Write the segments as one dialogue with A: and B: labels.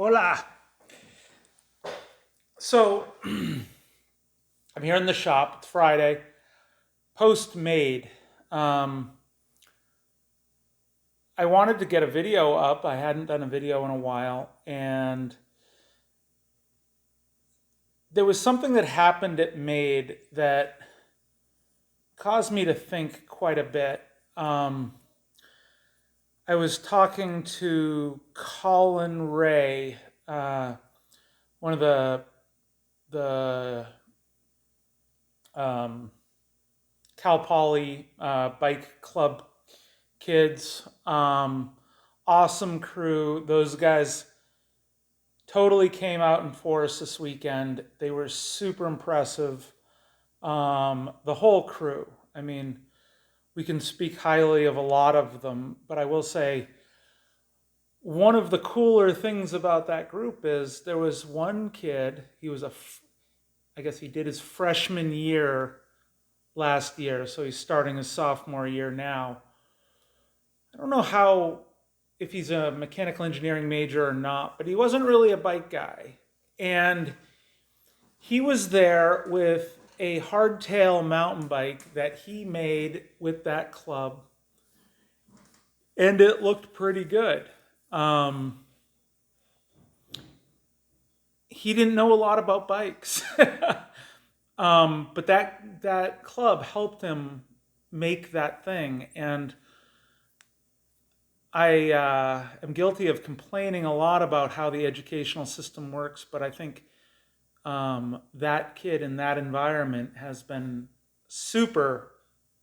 A: Hola. So I'm here in the shop. It's Friday. Post made. Um, I wanted to get a video up. I hadn't done a video in a while, and there was something that happened at Made that caused me to think quite a bit. Um, I was talking to Colin Ray, uh, one of the um, Cal Poly bike club kids. Awesome crew. Those guys totally came out in force this weekend. They were super impressive. The whole crew. I mean, we can speak highly of a lot of them, but I will say one of the cooler things about that group is there was one kid. I guess he did his freshman year last year, so he's starting his sophomore year now. I don't know how if he's a mechanical engineering major or not, but he wasn't really a bike guy. And he was there with a hardtail mountain bike that he made with that club, and it looked pretty good. Um, he didn't know a lot about bikes, but that club helped him make that thing. And I am guilty of complaining a lot about how the educational system works, but I think that kid in that environment has been super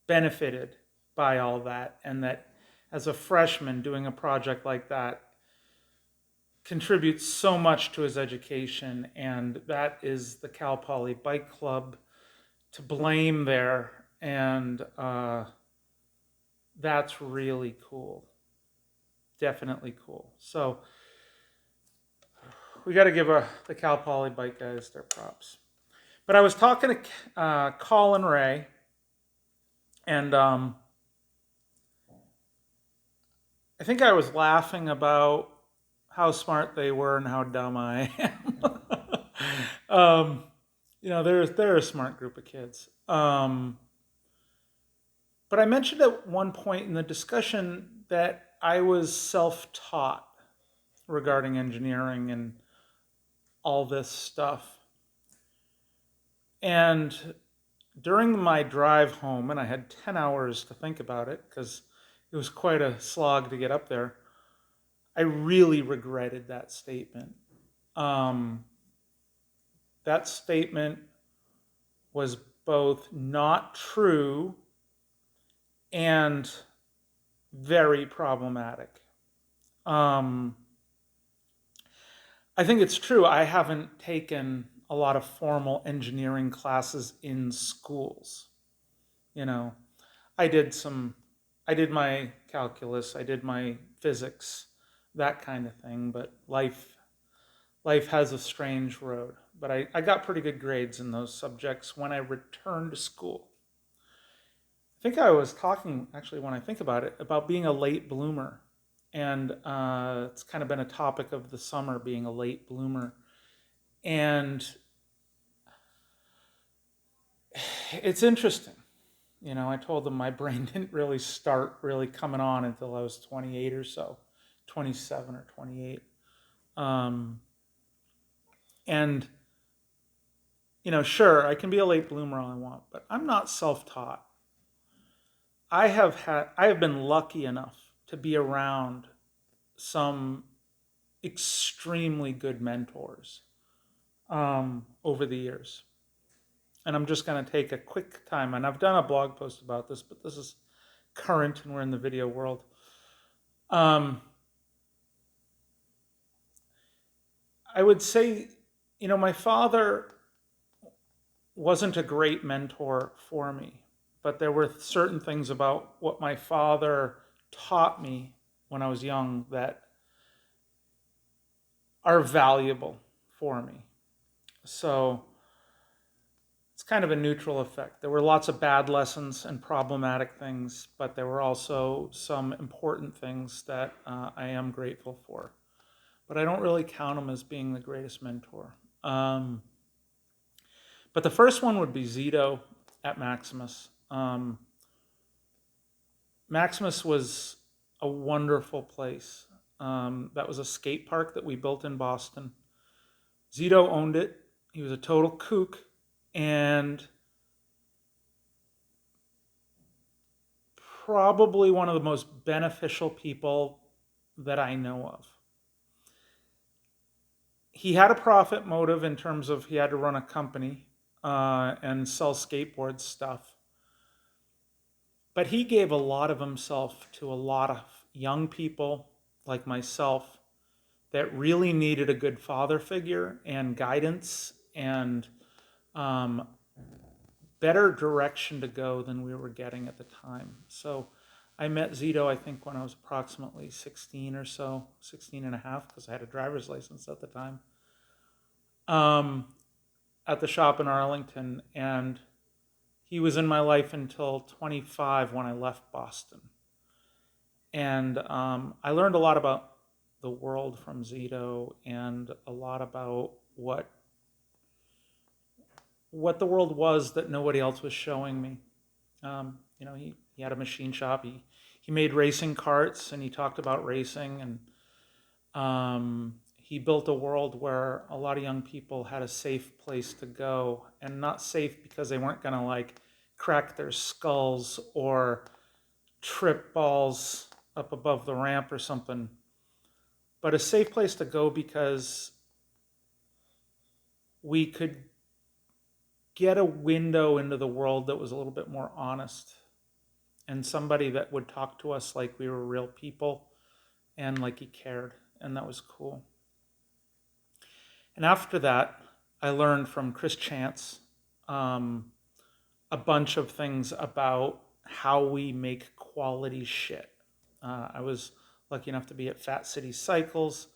A: benefited by all that, and that as a freshman doing a project like that contributes so much to his education, and that is the Cal Poly Bike Club to blame there, and that's really cool. Definitely cool. So we got to give the Cal Poly bike guys their props. But I was talking to Colin Ray, and I think I was laughing about how smart they were and how dumb I am. um, they're a smart group of kids. But I mentioned at one point in the discussion that I was self-taught regarding engineering and all this stuff. And during my drive home, and I had 10 hours to think about it because it was quite a slog to get up there, I really regretted that statement. Um, that statement was both not true and very problematic. Um, I think it's true. I haven't taken a lot of formal engineering classes in schools. You know, I did some, I did my calculus, I did my physics, that kind of thing. But life has a strange road. But I got pretty good grades in those subjects when I returned to school. I think I was talking, actually, when I think about it, about being a late bloomer. And it's kind of been a topic of the summer, being a late bloomer. And it's interesting. I told them my brain didn't really start really coming on until I was 28 or so, 27 or 28. Um, and, sure, I can be a late bloomer all I want, but I'm not self-taught. I have been lucky enough to be around some extremely good mentors over the years. And I'm just going to take a quick time, and I've done a blog post about this, but this is current and we're in the video world. Um, I would say, my father wasn't a great mentor for me, but there were certain things about what my father taught me when I was young that are valuable for me. So it's kind of a neutral effect. There were lots of bad lessons and problematic things, but there were also some important things that I am grateful for. but I don't really count him as being the greatest mentor. Um, but the first one would be Zito at Maximus. Maximus was a wonderful place. That was a skate park that we built in Boston. Zito owned it. He was a total kook and probably one of the most beneficial people that I know of. He had a profit motive in terms of he had to run a company and sell skateboard stuff. But he gave a lot of himself to a lot of young people like myself that really needed a good father figure and guidance and um, better direction to go than we were getting at the time. So I met Zito, I think, when I was approximately 16 or so, 16 and a half, because I had a driver's license at the time, um, at the shop in Arlington. And he was in my life until 25 when I left Boston. And I learned a lot about the world from Zito and a lot about what the world was that nobody else was showing me. He had a machine shop. He made racing carts and he talked about racing, and he built a world where a lot of young people had a safe place to go, and not safe because they weren't going to like crack their skulls or trip balls up above the ramp or something, but a safe place to go because we could get a window into the world that was a little bit more honest, and somebody that would talk to us like we were real people and like he cared, and that was cool. And after that, I learned from Chris Chance um, a bunch of things about how we make quality shit. I was lucky enough to be at Fat City Cycles,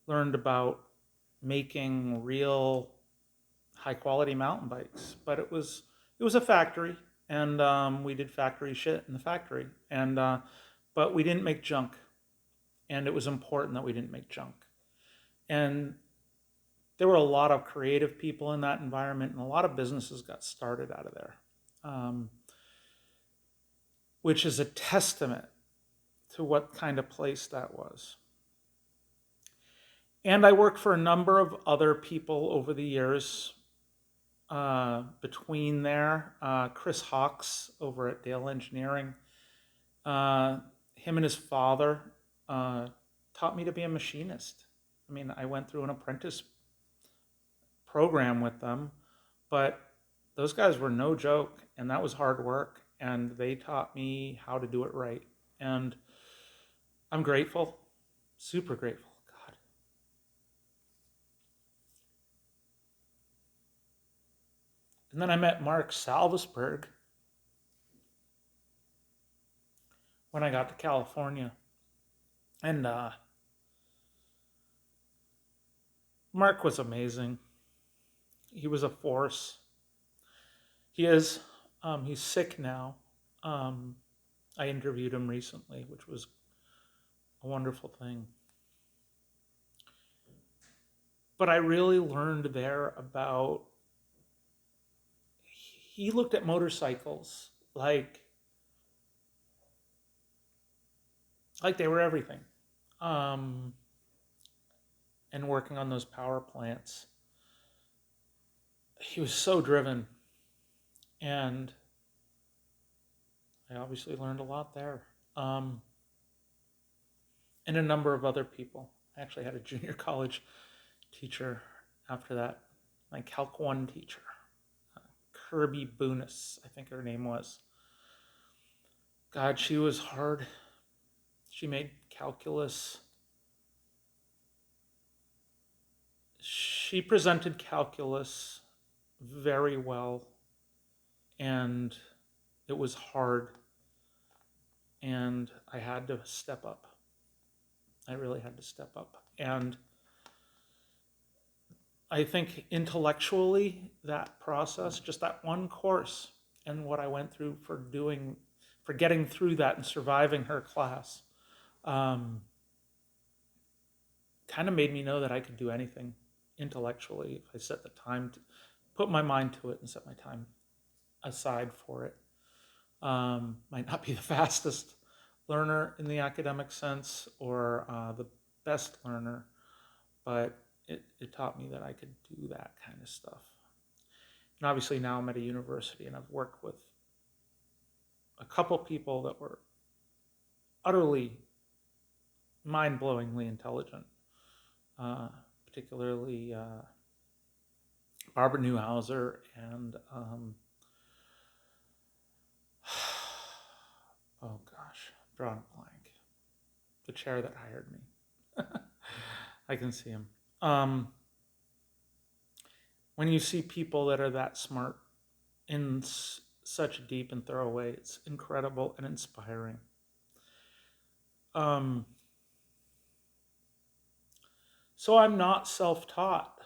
A: learned about making real high quality mountain bikes, but it was a factory, and we did factory shit in the factory, and but we didn't make junk, and it was important that we didn't make junk. And there were a lot of creative people in that environment, and a lot of businesses got started out of there, um, which is a testament to what kind of place that was. And I worked for a number of other people over the years between there. Chris Hawks over at Dale Engineering, him and his father taught me to be a machinist. I mean, I went through an apprentice program with them, but those guys were no joke, and that was hard work, and they taught me how to do it right. And I'm grateful, super grateful. God. And then I met Mark Salvesberg when I got to California. And Mark was amazing. He was a force. He is. He's sick now. I interviewed him recently, which was a wonderful thing. But I really learned there about, he looked at motorcycles like they were everything. Um, and working on those power plants, he was so driven, and I obviously learned a lot there. And a number of other people. I actually had a junior college teacher after that, my Calc 1 teacher, Kirby Boonis, I think her name was. God, she was hard. She made calculus. She presented calculus very well, and it was hard, and I had to step up. I really had to step up. And I think intellectually, that process, just that one course, and what I went through for getting through that and surviving her class, um, kind of made me know that I could do anything intellectually if I set the time to put my mind to it and set my time aside for it. Might not be the fastest learner in the academic sense or the best learner, but it taught me that I could do that kind of stuff. And obviously now I'm at a university and I've worked with a couple people that were utterly mind-blowingly intelligent, uh, particularly Barbara Newhouser and oh gosh, drawing a blank. The chair that hired me. I can see him. When you see people that are that smart in such a deep and thorough way, it's incredible and inspiring. So I'm not self-taught.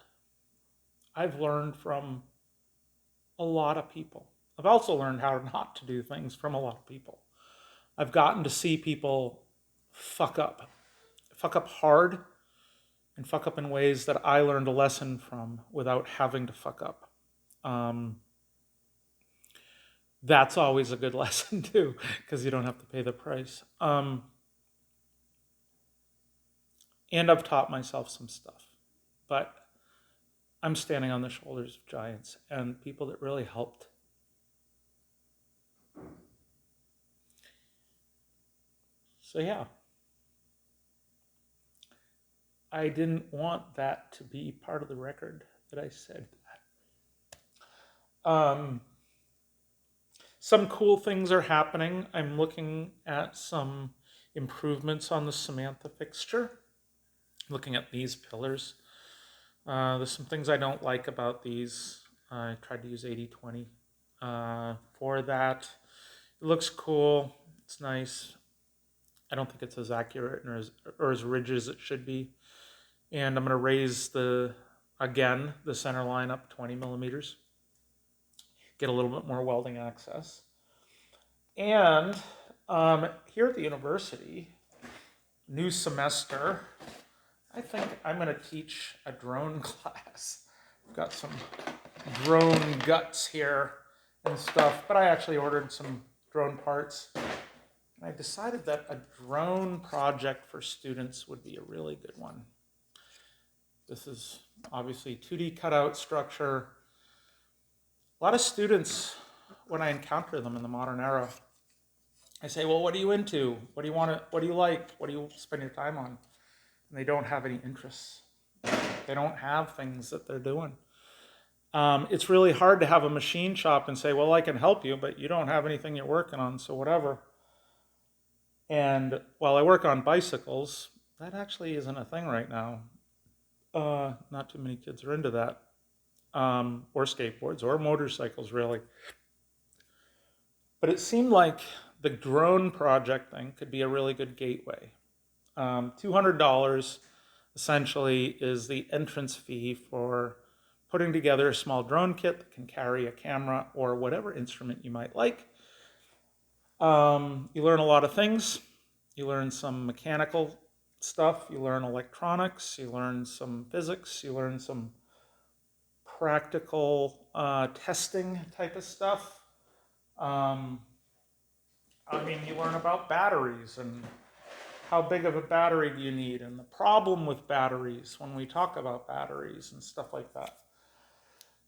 A: I've learned from a lot of people. I've also learned how not to do things from a lot of people. I've gotten to see people fuck up hard, and fuck up in ways that I learned a lesson from without having to fuck up. That's always a good lesson too, because you don't have to pay the price. And I've taught myself some stuff, but I'm standing on the shoulders of giants and people that really helped. So yeah, I didn't want that to be part of the record that I said that. Some cool things are happening. I'm looking at some improvements on the Samantha fixture. Looking at these pillars. There's some things I don't like about these. I tried to use 80/20 for that. It looks cool. It's nice. I don't think it's as accurate or as rigid as it should be. And I'm going to raise the center line up 20 millimeters. Get a little bit more welding access. And here at the university, new semester, I think I'm going to teach a drone class. I've got some drone guts here and stuff, but I actually ordered some drone parts. And I decided that a drone project for students would be a really good one. This is obviously 2D cutout structure. A lot of students, when I encounter them in the modern era, I say, well, what are you into? What do you want to, what do you like? What do you spend your time on? And they don't have any interests. They don't have things that they're doing. It's really hard to have a machine shop and say, well, I can help you, but you don't have anything you're working on, so whatever. And while I work on bicycles, that actually isn't a thing right now. Not too many kids are into that. Or skateboards, or motorcycles, really. But it seemed like the drone project thing could be a really good gateway. $200 essentially is the entrance fee for putting together a small drone kit that can carry a camera or whatever instrument you might like. You learn a lot of things. You learn some mechanical stuff. You learn electronics. You learn some physics. You learn some practical testing type of stuff. You learn about batteries and how big of a battery do you need and the problem with batteries when we talk about batteries and stuff like that.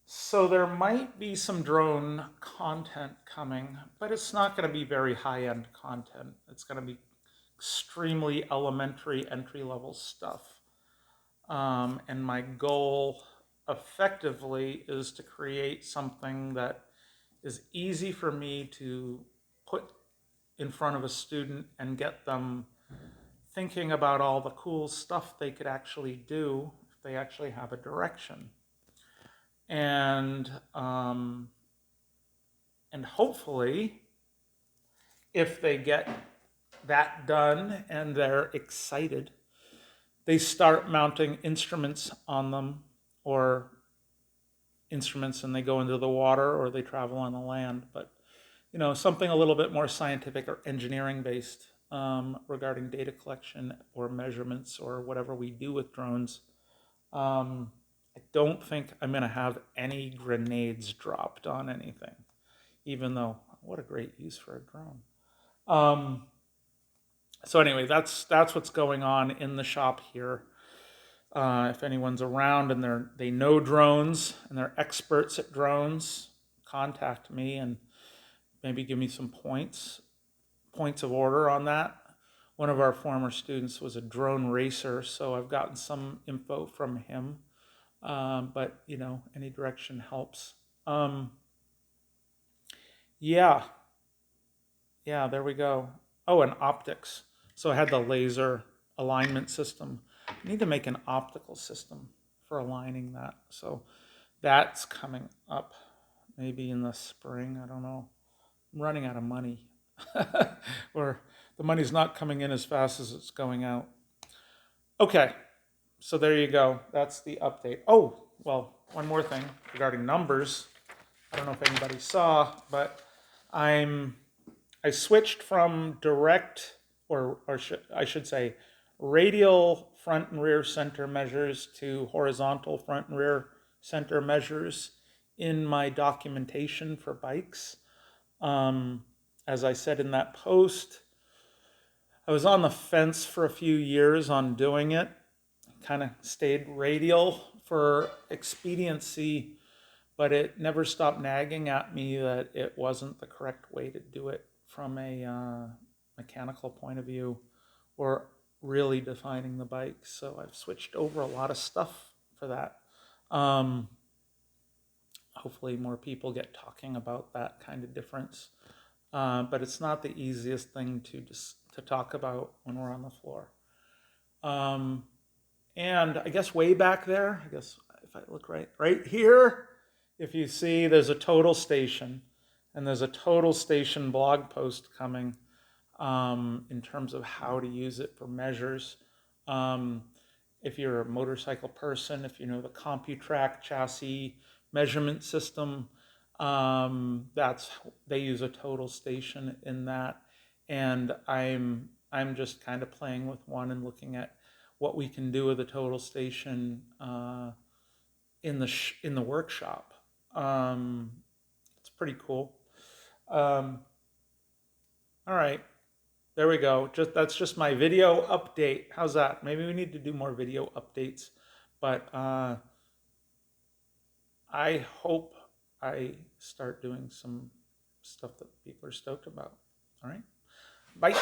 A: So there might be some drone content coming, but it's not going to be very high-end content. It's going to be extremely elementary entry-level stuff. And my goal effectively is to create something that is easy for me to put in front of a student and get them thinking about all the cool stuff they could actually do if they actually have a direction. And hopefully, if they get that done and they're excited, they start mounting instruments on them, or instruments and they go into the water, or they travel on the land. But something a little bit more scientific or engineering based. regarding data collection or measurements or whatever we do with drones. I don't think I'm going to have any grenades dropped on anything, even though what a great use for a drone. So anyway, that's what's going on in the shop here. If anyone's around and they know drones and they're experts at drones, contact me and maybe give me some points of order on that. One of our former students was a drone racer, so I've gotten some info from him. But you know, any direction helps. Yeah, yeah, there we go. Oh, and optics. So I had the laser alignment system. I need to make an optical system for aligning that. So that's coming up maybe in the spring. I don't know. I'm running out of money. Or the money's not coming in as fast as it's going out. Okay, so there you go. That's the update. Oh, well, one more thing regarding numbers. I don't know if anybody saw, but I switched from direct, I should say, radial front and rear center measures to horizontal front and rear center measures in my documentation for bikes. As I said in that post, I was on the fence for a few years on doing it. Kind of stayed radial for expediency, but it never stopped nagging at me that it wasn't the correct way to do it from a mechanical point of view or really defining the bike. So I've switched over a lot of stuff for that. Hopefully more people get talking about that kind of difference. But it's not the easiest thing to talk about when we're on the floor. And I guess way back there, I guess if I look right here, if you see there's a total station, and there's a total station blog post coming in terms of how to use it for measures. If you're a motorcycle person, if you know the CompuTrack chassis measurement system, they use a total station in that, and I'm just kind of playing with one and looking at what we can do with a total station in the workshop. It's pretty cool. All right, there we go. That's just my video update. How's that? Maybe we need to do more video updates, but I hope I start doing some stuff that people are stoked about. All right, bye.